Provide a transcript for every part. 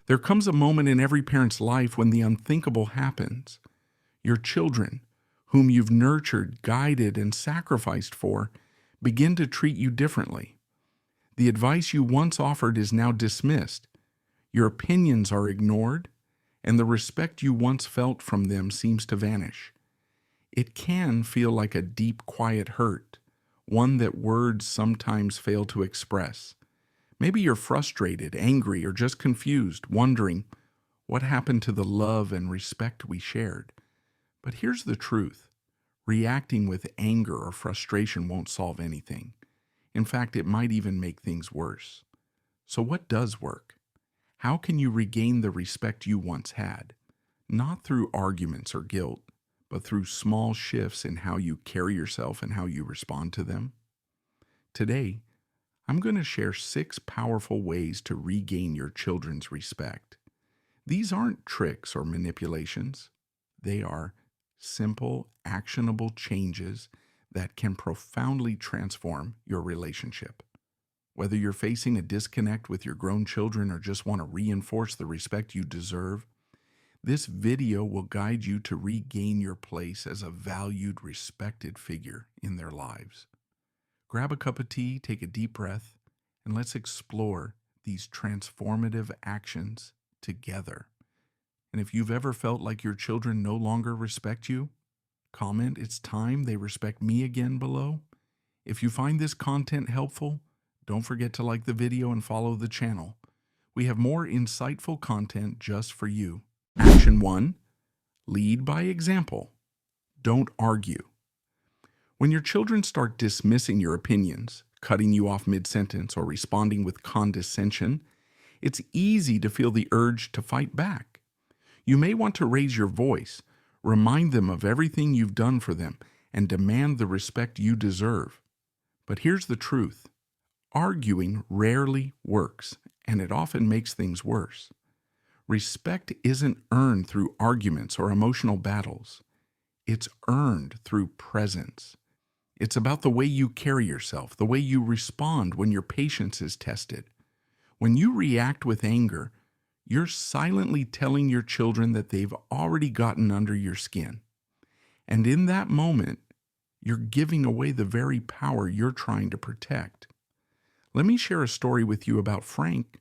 There comes a moment in every parent's life when the unthinkable happens. Your children, whom you've nurtured, guided, and sacrificed for, begin to treat you differently. The advice you once offered is now dismissed. Your opinions are ignored, and the respect you once felt from them seems to vanish. It can feel like a deep, quiet hurt, one that words sometimes fail to express. Maybe you're frustrated, angry, or just confused, wondering what happened to the love and respect we shared. But here's the truth. Reacting with anger or frustration won't solve anything. In fact, it might even make things worse. So what does work? How can you regain the respect you once had? Not through arguments or guilt, but through small shifts in how you carry yourself and how you respond to them. Today, I'm going to share 6 powerful ways to regain your children's respect. These aren't tricks or manipulations. They are simple, actionable changes that can profoundly transform your relationship. Whether you're facing a disconnect with your grown children or just want to reinforce the respect you deserve, this video will guide you to regain your place as a valued, respected figure in their lives. Grab a cup of tea, take a deep breath, and let's explore these transformative actions together. And if you've ever felt like your children no longer respect you, comment, "It's time they respect me again" below. If you find this content helpful, don't forget to like the video and follow the channel. We have more insightful content just for you. Action 1. Lead by example. Don't argue. When your children start dismissing your opinions, cutting you off mid-sentence, or responding with condescension, it's easy to feel the urge to fight back. You may want to raise your voice, remind them of everything you've done for them, and demand the respect you deserve. But here's the truth. Arguing rarely works, and it often makes things worse. Respect isn't earned through arguments or emotional battles. It's earned through presence. It's about the way you carry yourself, the way you respond when your patience is tested. When you react with anger, you're silently telling your children that they've already gotten under your skin. And in that moment, you're giving away the very power you're trying to protect. Let me share a story with you about Frank.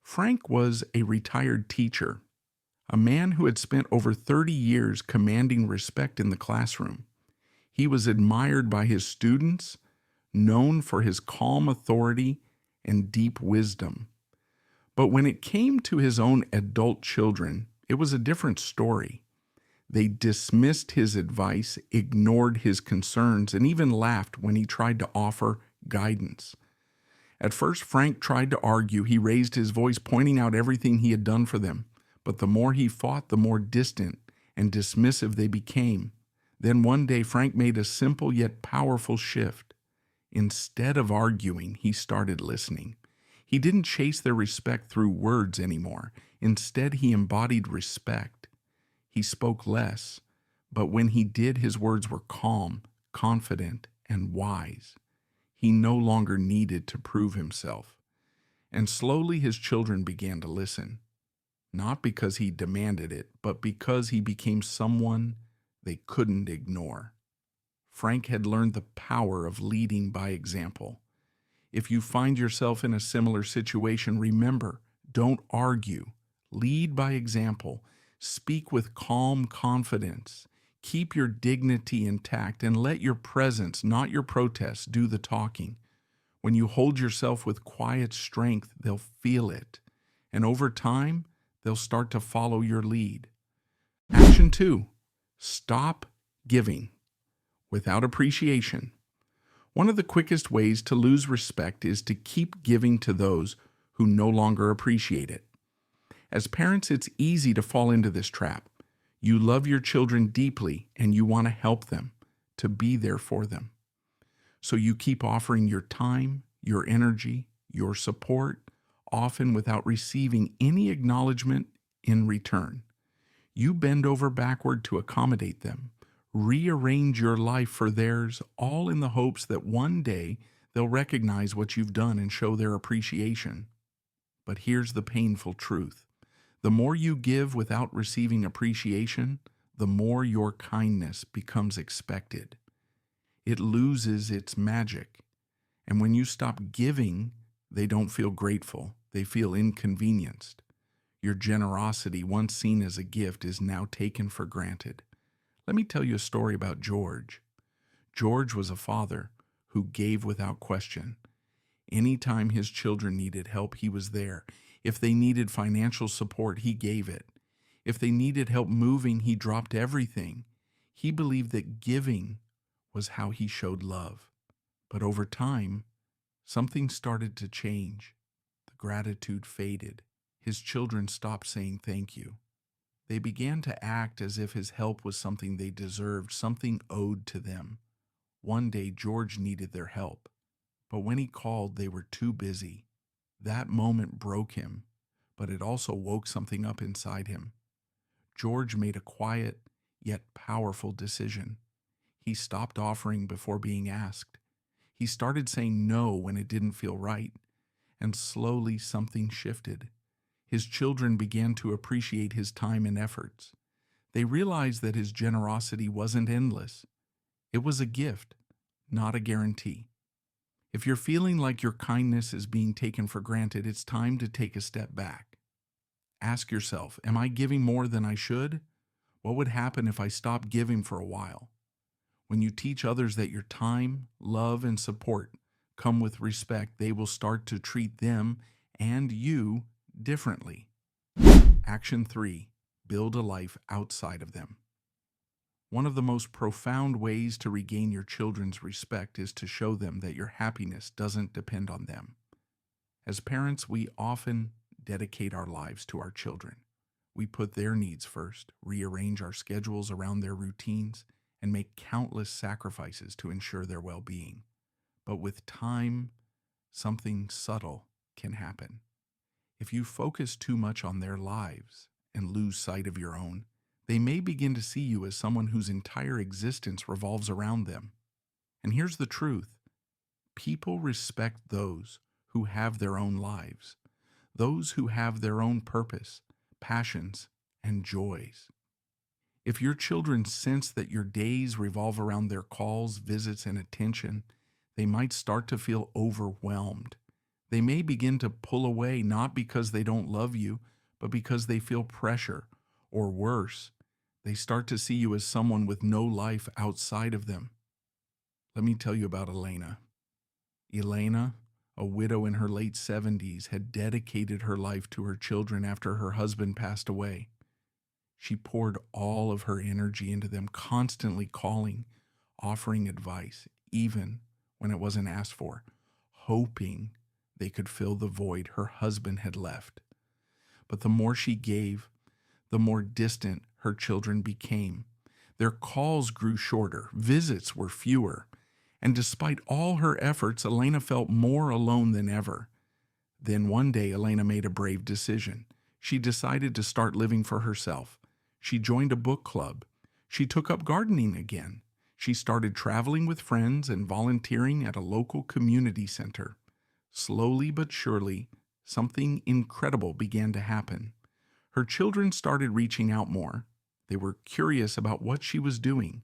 Frank was a retired teacher, a man who had spent over 30 years commanding respect in the classroom. He was admired by his students, known for his calm authority and deep wisdom. But when it came to his own adult children, it was a different story. They dismissed his advice, ignored his concerns, and even laughed when he tried to offer guidance. At first, Frank tried to argue. He raised his voice, pointing out everything he had done for them. But the more he fought, the more distant and dismissive they became. Then one day, Frank made a simple yet powerful shift. Instead of arguing, he started listening. He didn't chase their respect through words anymore. Instead, he embodied respect. He spoke less, but when he did, his words were calm, confident, and wise. He no longer needed to prove himself. And slowly his children began to listen, not because he demanded it, but because he became someone they couldn't ignore. Frank had learned the power of leading by example. If you find yourself in a similar situation, remember, don't argue. Lead by example. Speak with calm confidence. Keep your dignity intact and let your presence, not your protests, do the talking. When you hold yourself with quiet strength, they'll feel it. And over time, they'll start to follow your lead. Action 2. Stop giving without appreciation. One of the quickest ways to lose respect is to keep giving to those who no longer appreciate it. As parents, it's easy to fall into this trap. You love your children deeply and you want to help them, to be there for them. So you keep offering your time, your energy, your support, often without receiving any acknowledgement in return. You bend over backward to accommodate them, rearrange your life for theirs, all in the hopes that one day they'll recognize what you've done and show their appreciation. But here's the painful truth. The more you give without receiving appreciation, the more your kindness becomes expected. It loses its magic. And when you stop giving, they don't feel grateful. They feel inconvenienced. Your generosity, once seen as a gift, is now taken for granted. Let me tell you a story about George. George was a father who gave without question. Anytime his children needed help, he was there. If they needed financial support, he gave it. If they needed help moving, he dropped everything. He believed that giving was how he showed love. But over time, something started to change. The gratitude faded. His children stopped saying thank you. They began to act as if his help was something they deserved, something owed to them. One day, George needed their help, but when he called, they were too busy. That moment broke him, but it also woke something up inside him. George made a quiet yet powerful decision. He stopped offering before being asked. He started saying no when it didn't feel right, and slowly something shifted. His children began to appreciate his time and efforts. They realized that his generosity wasn't endless. It was a gift, not a guarantee. If you're feeling like your kindness is being taken for granted, it's time to take a step back. Ask yourself, am I giving more than I should? What would happen if I stopped giving for a while? When you teach others that your time, love, and support come with respect, they will start to treat them and you differently. Action 3. Build a life outside of them. One of the most profound ways to regain your children's respect is to show them that your happiness doesn't depend on them. As parents, we often dedicate our lives to our children. We put their needs first, rearrange our schedules around their routines, and make countless sacrifices to ensure their well-being. But with time, something subtle can happen. If you focus too much on their lives and lose sight of your own, they may begin to see you as someone whose entire existence revolves around them. And here's the truth. People respect those who have their own lives, those who have their own purpose, passions, and joys. If your children sense that your days revolve around their calls, visits, and attention, they might start to feel overwhelmed. They may begin to pull away, not because they don't love you, but because they feel pressure, or worse, they start to see you as someone with no life outside of them. Let me tell you about Elena. Elena, a widow in her late 70s, had dedicated her life to her children after her husband passed away. She poured all of her energy into them, constantly calling, offering advice, even when it wasn't asked for, hoping they could fill the void her husband had left. But the more she gave, the more distant her children became. Their calls grew shorter, visits were fewer, and despite all her efforts, Elena felt more alone than ever. Then one day, Elena made a brave decision. She decided to start living for herself. She joined a book club. She took up gardening again. She started traveling with friends and volunteering at a local community center. Slowly but surely, something incredible began to happen. Her children started reaching out more. They were curious about what she was doing.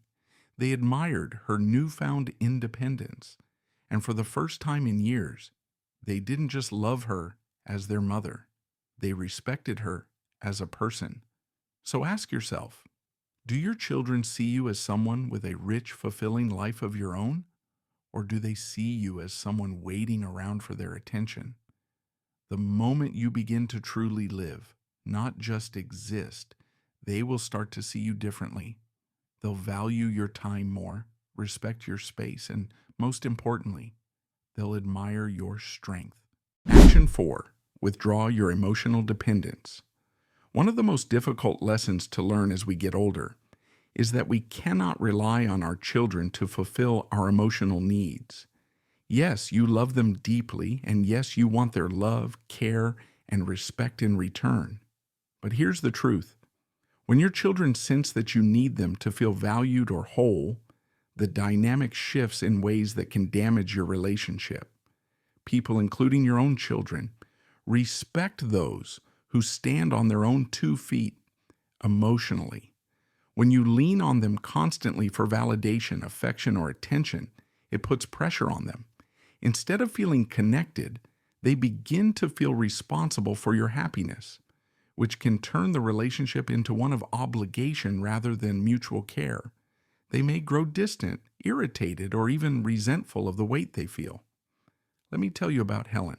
They admired her newfound independence. And for the first time in years, they didn't just love her as their mother. They respected her as a person. So ask yourself, do your children see you as someone with a rich, fulfilling life of your own? Or do they see you as someone waiting around for their attention? The moment you begin to truly live, not just exist, they will start to see you differently. They'll value your time more, respect your space, and most importantly, they'll admire your strength. Action 4. Withdraw your emotional dependence. One of the most difficult lessons to learn as we get older is that we cannot rely on our children to fulfill our emotional needs. Yes, you love them deeply, and yes, you want their love, care, and respect in return. But here's the truth. When your children sense that you need them to feel valued or whole, the dynamic shifts in ways that can damage your relationship. People, including your own children, respect those who stand on their own 2 feet emotionally. When you lean on them constantly for validation, affection, or attention, it puts pressure on them. Instead of feeling connected, they begin to feel responsible for your happiness, which can turn the relationship into one of obligation rather than mutual care. They may grow distant, irritated, or even resentful of the weight they feel. Let me tell you about Helen.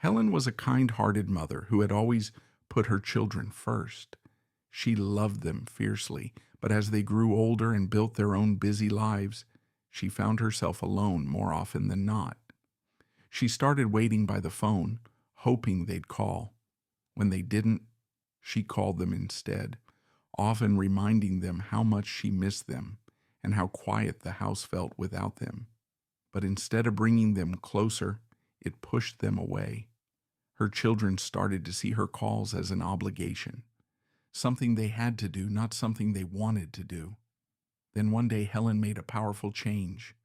Helen was a kind-hearted mother who had always put her children first. She loved them fiercely, but as they grew older and built their own busy lives, she found herself alone more often than not. She started waiting by the phone, hoping they'd call. When they didn't, she called them instead, often reminding them how much she missed them and how quiet the house felt without them. But instead of bringing them closer, it pushed them away. Her children started to see her calls as an obligation, something they had to do, not something they wanted to do. Then one day Helen made a powerful change.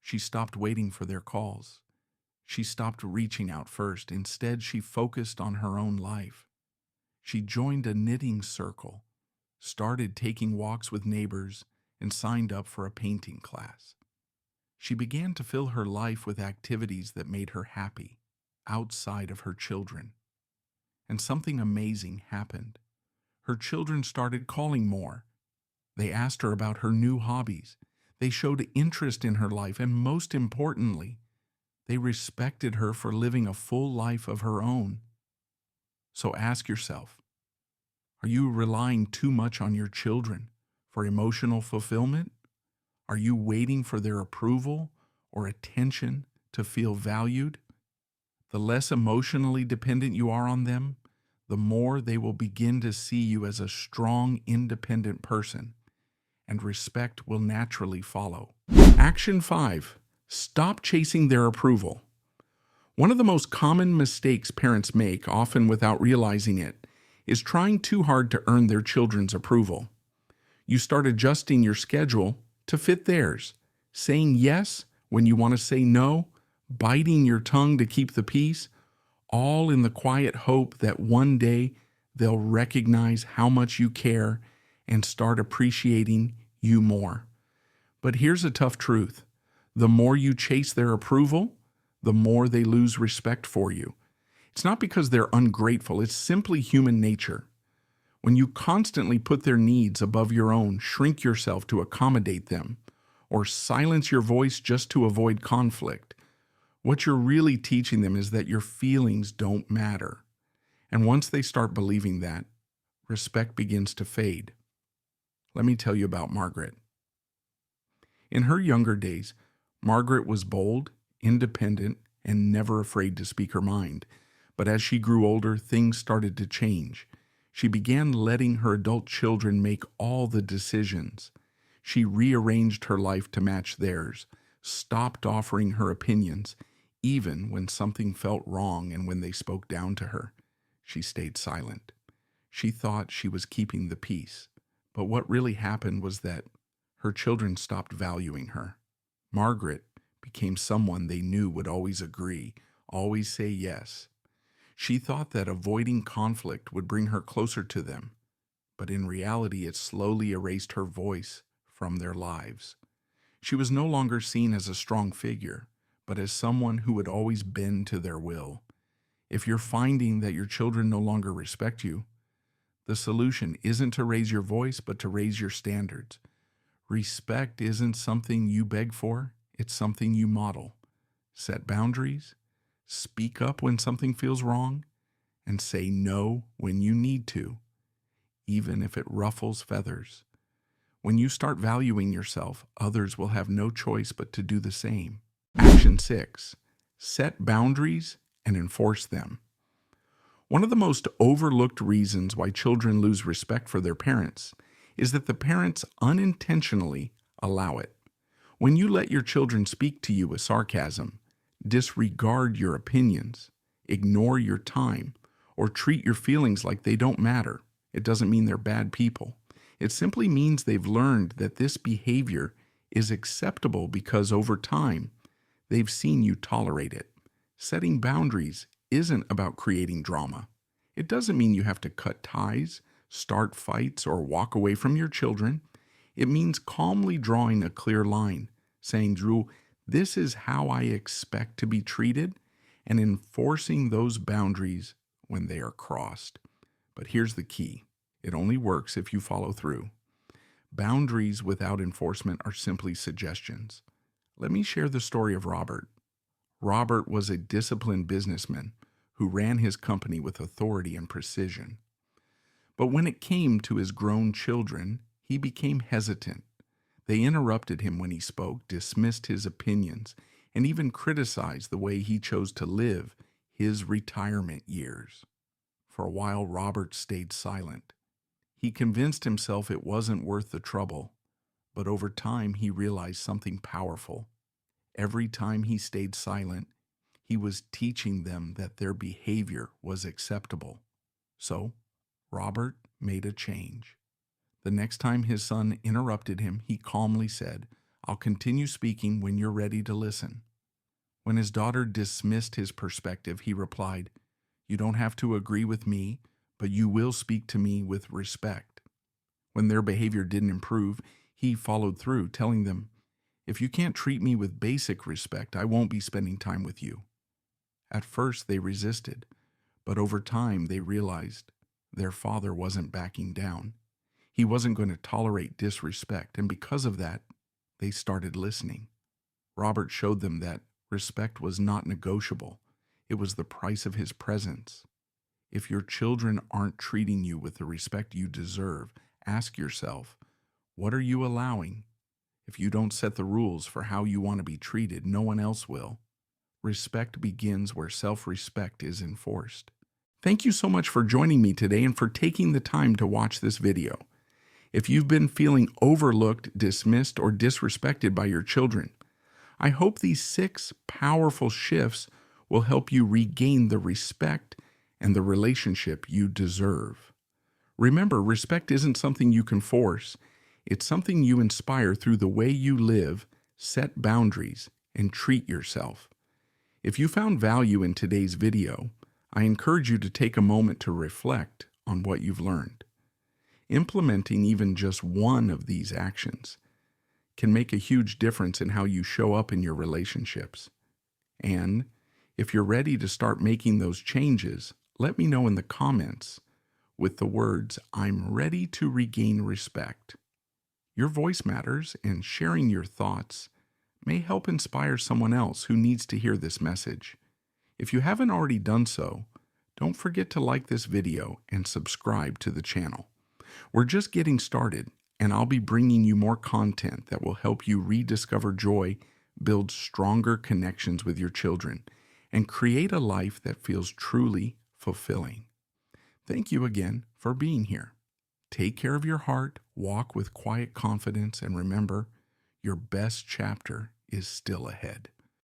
She stopped waiting for their calls. She stopped reaching out first. Instead, she focused on her own life. She joined a knitting circle, started taking walks with neighbors, and signed up for a painting class. She began to fill her life with activities that made her happy, outside of her children. And something amazing happened. Her children started calling more. They asked her about her new hobbies. They showed interest in her life, and most importantly, they respected her for living a full life of her own. So ask yourself, are you relying too much on your children for emotional fulfillment? Are you waiting for their approval or attention to feel valued? The less emotionally dependent you are on them, the more they will begin to see you as a strong, independent person, and respect will naturally follow. Action 5. Stop chasing their approval. One of the most common mistakes parents make, often without realizing it, is trying too hard to earn their children's approval. You start adjusting your schedule to fit theirs, saying yes when you want to say no, biting your tongue to keep the peace, all in the quiet hope that one day they'll recognize how much you care and start appreciating you more. But here's a tough truth. The more you chase their approval, the more they lose respect for you. It's not because they're ungrateful, it's simply human nature. When you constantly put their needs above your own, shrink yourself to accommodate them, or silence your voice just to avoid conflict, what you're really teaching them is that your feelings don't matter. And once they start believing that, respect begins to fade. Let me tell you about Margaret. In her younger days, Margaret was bold, independent, and never afraid to speak her mind. But as she grew older, things started to change. She began letting her adult children make all the decisions. She rearranged her life to match theirs, stopped offering her opinions, even when something felt wrong and when they spoke down to her. She stayed silent. She thought she was keeping the peace. But what really happened was that her children stopped valuing her. Margaret became someone they knew would always agree, always say yes. She thought that avoiding conflict would bring her closer to them, but in reality it slowly erased her voice from their lives. She was no longer seen as a strong figure, but as someone who would always bend to their will. If you're finding that your children no longer respect you, the solution isn't to raise your voice, but to raise your standards. Respect isn't something you beg for, it's something you model. Set boundaries, speak up when something feels wrong, and say no when you need to, even if it ruffles feathers. When you start valuing yourself, others will have no choice but to do the same. Action 6. Set boundaries and enforce them. One of the most overlooked reasons why children lose respect for their parents is that the parents unintentionally allow it. When you let your children speak to you with sarcasm, disregard your opinions, ignore your time, or treat your feelings like they don't matter, it doesn't mean they're bad people. It simply means they've learned that this behavior is acceptable because over time, they've seen you tolerate it. Setting boundaries isn't about creating drama. It doesn't mean you have to cut ties, start fights, or walk away from your children. It means calmly drawing a clear line, saying, Drew, this is how I expect to be treated, and enforcing those boundaries when they are crossed. But here's the key. It only works if you follow through. Boundaries without enforcement are simply suggestions. Let me share the story of Robert. Robert was a disciplined businessman who ran his company with authority and precision. But when it came to his grown children, he became hesitant. They interrupted him when he spoke, dismissed his opinions, and even criticized the way he chose to live his retirement years. For a while, Robert stayed silent. He convinced himself it wasn't worth the trouble, but over time he realized something powerful. Every time he stayed silent, he was teaching them that their behavior was acceptable. So, Robert made a change. The next time his son interrupted him, he calmly said, I'll continue speaking when you're ready to listen. When his daughter dismissed his perspective, he replied, You don't have to agree with me, but you will speak to me with respect. When their behavior didn't improve, he followed through, telling them, If you can't treat me with basic respect, I won't be spending time with you. At first, they resisted, but over time, they realized their father wasn't backing down. He wasn't going to tolerate disrespect, and because of that, they started listening. Robert showed them that respect was not negotiable. It was the price of his presence. If your children aren't treating you with the respect you deserve, ask yourself, what are you allowing? If you don't set the rules for how you want to be treated, no one else will. Respect begins where self-respect is enforced. Thank you so much for joining me today and for taking the time to watch this video. If you've been feeling overlooked, dismissed, or disrespected by your children, I hope these 6 powerful shifts will help you regain the respect and the relationship you deserve. Remember, respect isn't something you can force. It's something you inspire through the way you live, set boundaries, and treat yourself. If you found value in today's video, I encourage you to take a moment to reflect on what you've learned. Implementing even just one of these actions can make a huge difference in how you show up in your relationships. And if you're ready to start making those changes, let me know in the comments with the words, I'm ready to regain respect. Your voice matters, and sharing your thoughts may help inspire someone else who needs to hear this message. If you haven't already done so, don't forget to like this video and subscribe to the channel. We're just getting started, and I'll be bringing you more content that will help you rediscover joy, build stronger connections with your children, and create a life that feels truly fulfilling. Thank you again for being here. Take care of your heart, walk with quiet confidence, and remember, your best chapter is still ahead.